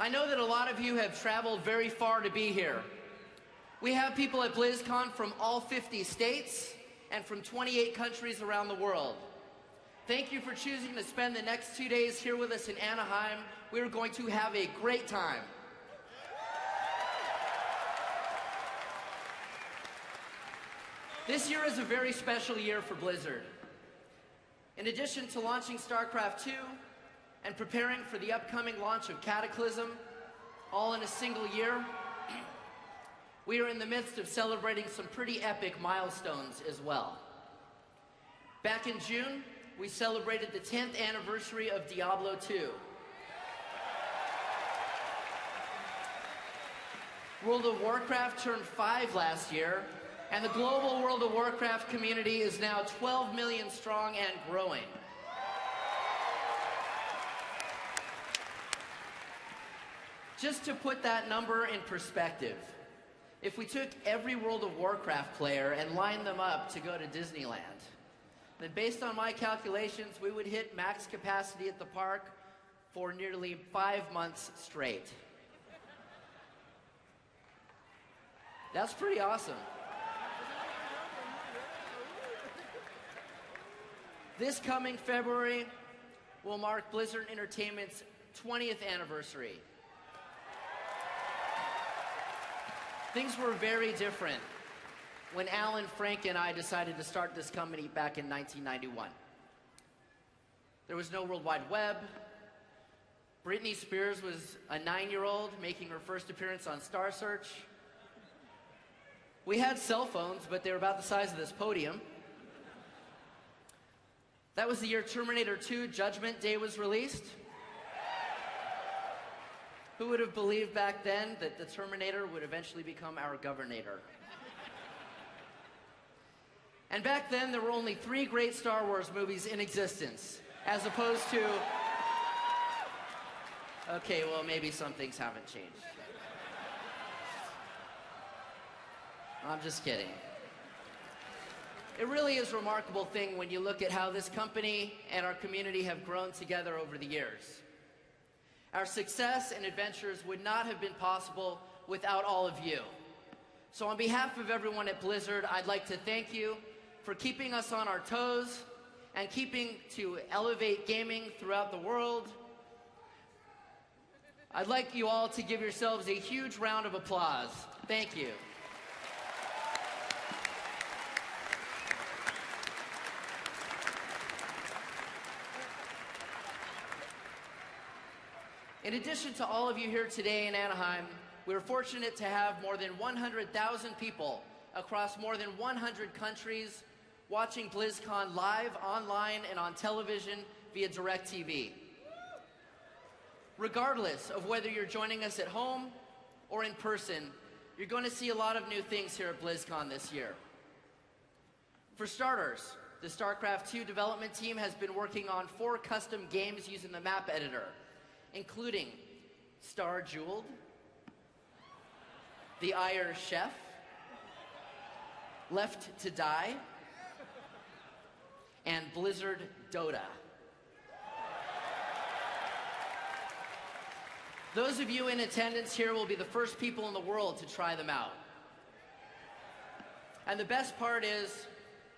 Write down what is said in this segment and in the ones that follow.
I know that a lot of you have traveled very far to be here. We have people at BlizzCon from all 50 states and from 28 countries around the world. Thank you for choosing to spend the next 2 days here with us in Anaheim. We're going to have a great time. This year is a very special year for Blizzard. In addition to launching StarCraft II and preparing for the upcoming launch of Cataclysm, all in a single year, we are in the midst of celebrating some pretty epic milestones as well. Back in June, we celebrated the 10th anniversary of Diablo II. World of Warcraft turned 5 last year, and the global World of Warcraft community is now 12 million strong and growing. Just to put that number in perspective, if we took every World of Warcraft player and lined them up to go to Disneyland, then based on my calculations, we would hit max capacity at the park for nearly 5 months straight. That's pretty awesome. This coming February will mark Blizzard Entertainment's 20th anniversary. Things were very different when Alan, Frank, and I decided to start this company back in 1991. There was no World Wide Web. Britney Spears was a 9-year-old making her first appearance on Star Search. We had cell phones, but they were about the size of this podium. That was the year Terminator 2 Judgment Day was released. Who would have believed back then that the Terminator would eventually become our Governator? And back then, there were only 3 great Star Wars movies in existence, as opposed to... Okay, well, maybe some things haven't changed. I'm just kidding. It really is a remarkable thing when you look at how this company and our community have grown together over the years. Our success and adventures would not have been possible without all of you. So on behalf of everyone at Blizzard, I'd like to thank you for keeping us on our toes and keeping to elevate gaming throughout the world. I'd like you all to give yourselves a huge round of applause. Thank you. In addition to all of you here today in Anaheim, we are fortunate to have more than 100,000 people across more than 100 countries watching BlizzCon live, online, and on television via DirecTV. Regardless of whether you're joining us at home or in person, you're going to see a lot of new things here at BlizzCon this year. For starters, the StarCraft II development team has been working on 4 custom games using the map editor, including Star Jeweled, The Ire Chef, Left to Die, and Blizzard Dota. Those of you in attendance here will be the first people in the world to try them out. And the best part is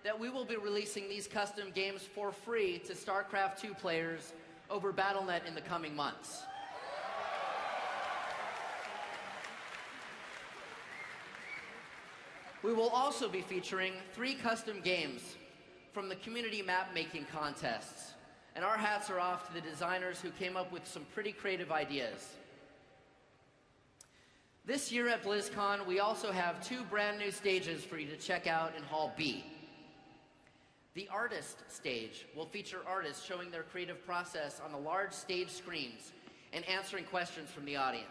that we will be releasing these custom games for free to StarCraft II players over Battle.net in the coming months. We will also be featuring 3 custom games from the community map-making contests, and our hats are off to the designers who came up with some pretty creative ideas. This year at BlizzCon, we also have 2 brand new stages for you to check out in Hall B. The Artist Stage will feature artists showing their creative process on the large stage screens and answering questions from the audience.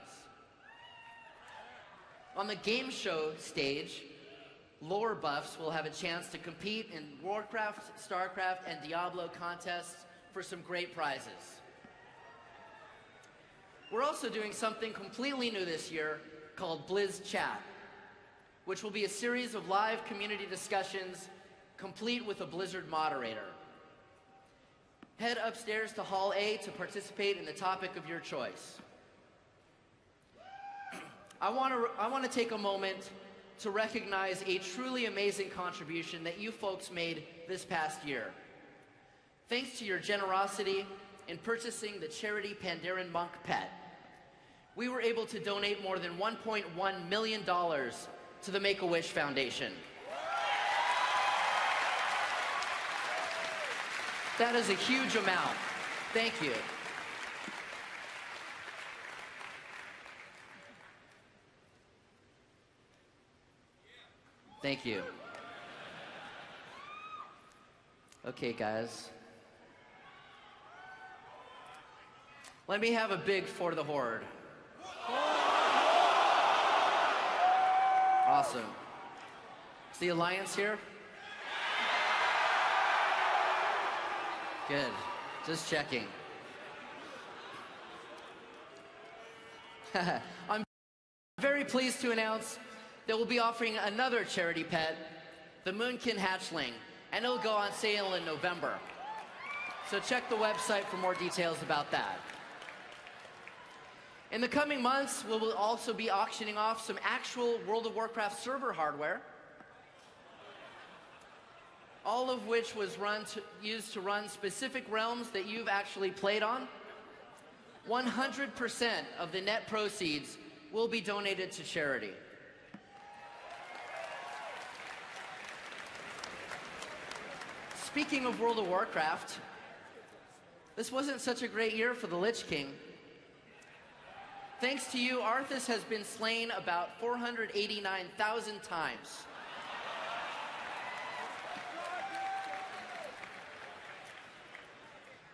On the Game Show stage, lore buffs will have a chance to compete in Warcraft, StarCraft, and Diablo contests for some great prizes. We're also doing something completely new this year called Blizz Chat, which will be a series of live community discussions complete with a Blizzard moderator. Head upstairs to Hall A to participate in the topic of your choice. I want to take a moment to recognize a truly amazing contribution that you folks made this past year. Thanks to your generosity in purchasing the charity Pandaren Monk pet, we were able to donate more than $1.1 million to the Make-A-Wish Foundation. That is a huge amount. Thank you. Thank you. Okay, guys. Let me have a big for the Horde. Awesome. Is the Alliance here? Good. Just checking. I'm very pleased to announce that we'll be offering another charity pet, the Moonkin Hatchling, and it'll go on sale in November. So check the website for more details about that. In the coming months, we will also be auctioning off some actual World of Warcraft server hardware, all of which was used to run specific realms that you've actually played on. 100% of the net proceeds will be donated to charity. Speaking of World of Warcraft, this wasn't such a great year for the Lich King. Thanks to you, Arthas has been slain about 489,000 times.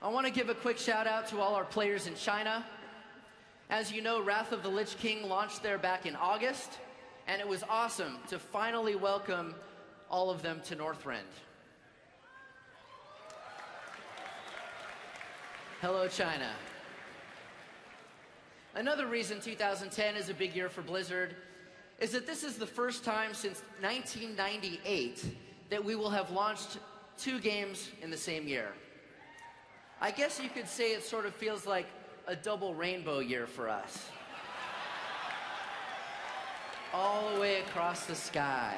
I want to give a quick shout out to all our players in China. As you know, Wrath of the Lich King launched there back in August, and it was awesome to finally welcome all of them to Northrend. Hello, China. Another reason 2010 is a big year for Blizzard is that this is the first time since 1998 that we will have launched 2 games in the same year. I guess you could say it sort of feels like a double rainbow year for us. All the way across the sky.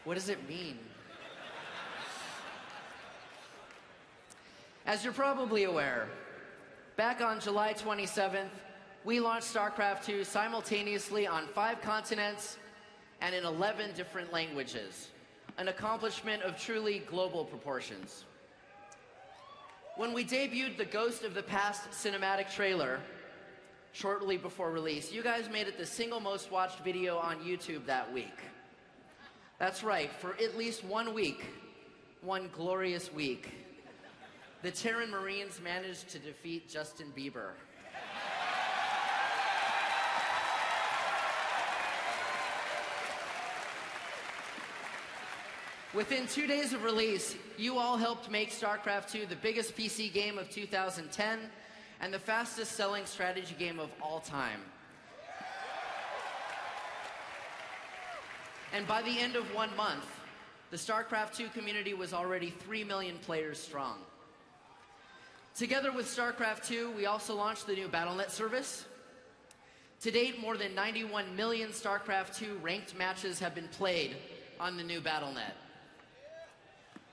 What does it mean? As you're probably aware, back on July 27th, we launched StarCraft II simultaneously on 5 continents and in 11 different languages, an accomplishment of truly global proportions. When we debuted the Ghost of the Past cinematic trailer shortly before release, you guys made it the single most watched video on YouTube that week. That's right, for at least 1 week, one glorious week, the Terran Marines managed to defeat Justin Bieber. Within 2 days of release, you all helped make StarCraft II the biggest PC game of 2010 and the fastest selling strategy game of all time. And by the end of 1 month, the StarCraft II community was already 3 million players strong. Together with StarCraft II, we also launched the new Battle.net service. To date, more than 91 million StarCraft II ranked matches have been played on the new Battle.net.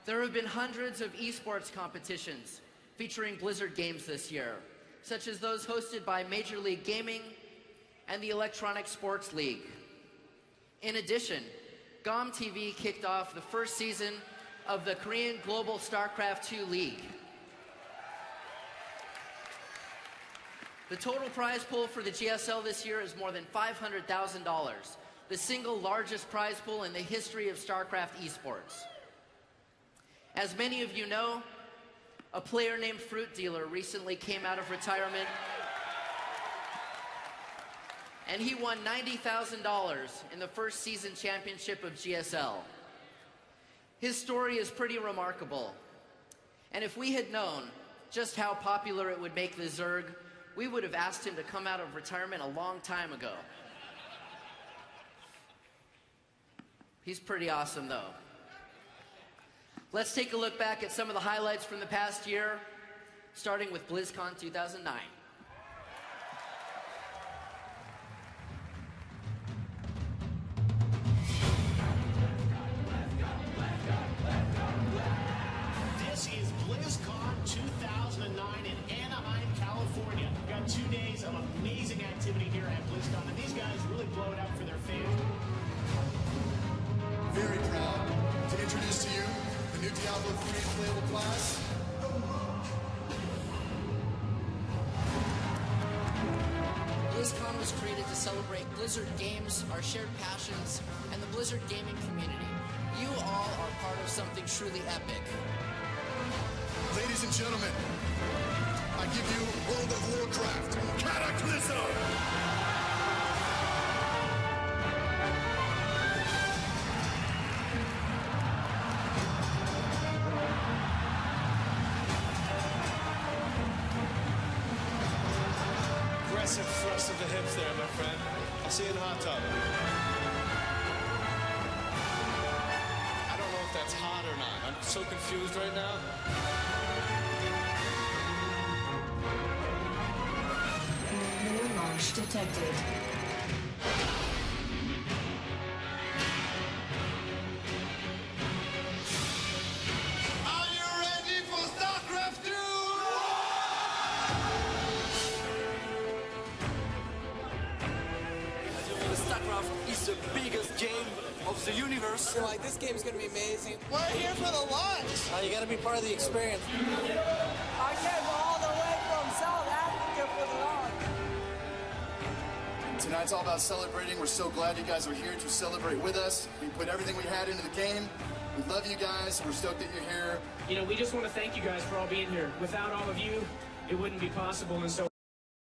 There have been hundreds of esports competitions featuring Blizzard games this year, such as those hosted by Major League Gaming and the Electronic Sports League. In addition, GOM TV kicked off the first season of the Korean Global StarCraft II League. The total prize pool for the GSL this year is more than $500,000, the single largest prize pool in the history of StarCraft esports. As many of you know, a player named Fruit Dealer recently came out of retirement, and he won $90,000 in the first season championship of GSL. His story is pretty remarkable, and if we had known just how popular it would make the Zerg, we would have asked him to come out of retirement a long time ago. He's pretty awesome, though. Let's take a look back at some of the highlights from the past year, starting with BlizzCon 2009. Diablo 3 playable class. BlizzCon was created to celebrate Blizzard games, our shared passions, and the Blizzard gaming community. You all are part of something truly epic. Ladies and gentlemen, I give you World of Warcraft Cataclysm! Aggressive thrust of the hips there, my friend. I'll see you in the hot tub. I don't know if that's hot or not. I'm so confused right now. New launch detected. Are you ready for StarCraft 2? StarCraft is the biggest game of the universe. You're like, this game's gonna be amazing. We're here for the launch. You gotta be part of the experience. I came all the way from South Africa for the launch. Tonight's all about celebrating. We're so glad you guys are here to celebrate with us. We put everything we had into the game. We love you guys. We're stoked that you're here. You know, we just want to thank you guys for all being here. Without all of you, it wouldn't be possible, and so